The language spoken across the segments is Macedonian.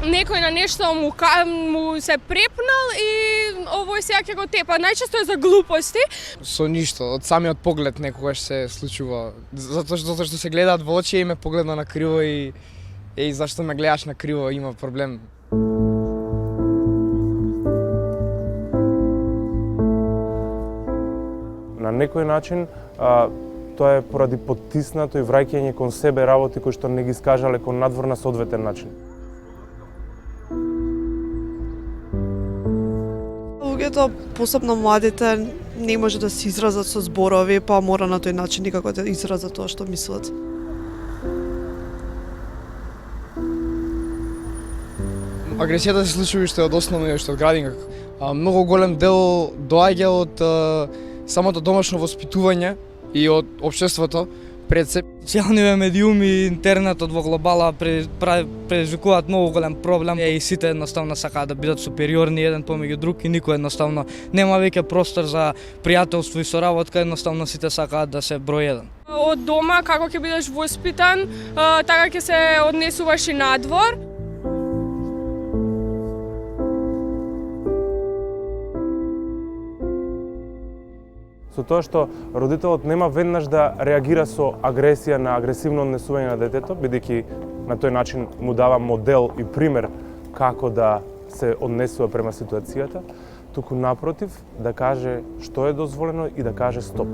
некој на нешто му се препнал и овој сега ќе го тепа. Најчесто е за глупости. Со ништо, од самиот поглед некогаш се случува. Затоа што се гледаат во очи и ме погледна на криво и зашто ме гледаш на криво, има проблем. На некој начин тоа е поради потиснато и враќање кон себе работи кои што не ги скажале кон надвор на соодветен начин. Луѓето, посебно младите, не може да се изразат со зборови, па мора на тој начин некако да изразат тоа што мислат. Агресијата се случува уште од основно и уште од градинка. Многу голем дел доаѓа од самото домашно воспитување и од општеството пред се. Социјалните медиуми и интернетот во глобала предизвикуваат многу голем проблем и сите едноставно сакаат да бидат супериорни еден помеѓу друг и никој едноставно нема веќе простор за пријателство и соработка, едноставно сите сакаат да се број еден. Од дома како ќе бидеш воспитан, така ќе се однесуваш и надвор. Со тоа што родителот нема веднаш да реагира со агресија на агресивно однесување на детето, бидејќи на тој начин му дава модел и пример како да се однесува према ситуацијата, туку напротив да каже што е дозволено и да каже стоп.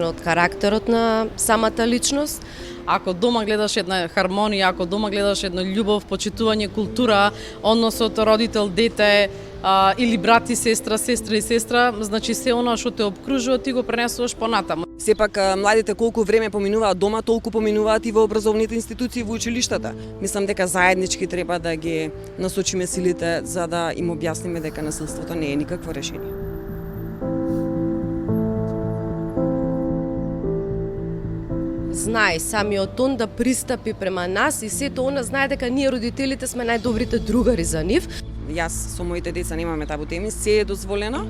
Од карактерот на самата личност. Ако дома гледаш една хармонија, ако дома гледаш една љубов, почитување, култура, односот родител-дете, или брат и сестра, сестра и сестра, значи се она што те обкружува ти го пренесуваш понатаму. Сепак младите колку време поминуваат дома, толку поминуваат и во образовните институции во училиштата. Мислам дека заеднички треба да ги насочиме силите за да им објасниме дека насилството не е никакво решение. Знае самиот он да пристапи према нас и сето она знае дека ние родителите сме најдобрите другари за нив. Јас со моите деца немаме табу теми, се е дозволено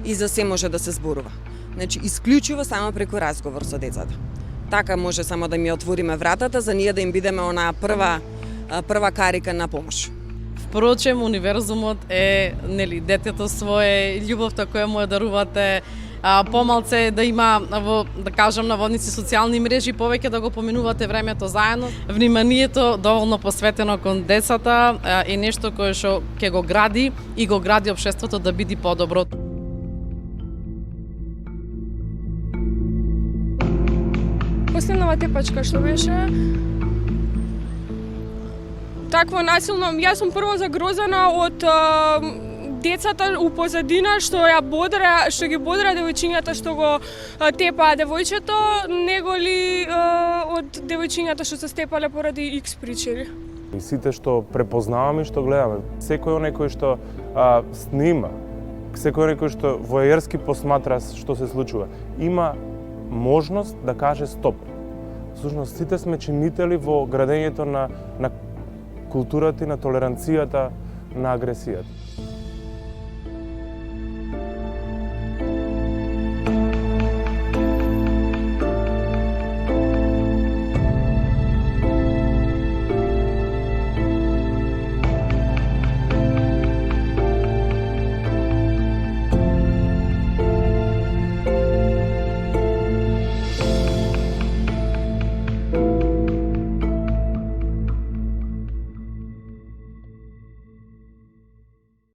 и за се може да се зборува. Значи, исклучиво само преку разговор со децата. Така може само да ми отвориме вратата за ние да им бидеме онаа прва карика на помош. Впрочем, универзумот е, нели, детето свое, љубовта која му ја дарувате, помалце да има, да кажам, наводници социјални мрежи, повеќе да го поминувате времето заедно. Вниманието доволно посветено кон децата е нешто кое што ќе го гради и го гради општеството да биде подобро. Последнава тепачка што беше такво насилно, јас сум прво загрозена од децата у позадина што ги бодра девојчињата што го тепаа девојчето, него ли од девојчињата што се степале поради X причини. И сите што препознаваме и што гледаме, секој оној кој што снима, секој оној кој што војерски посматра што се случува, има можност да каже стоп. Всушност сите сме чинители во градењето на културата и на толеранцијата на агресијата.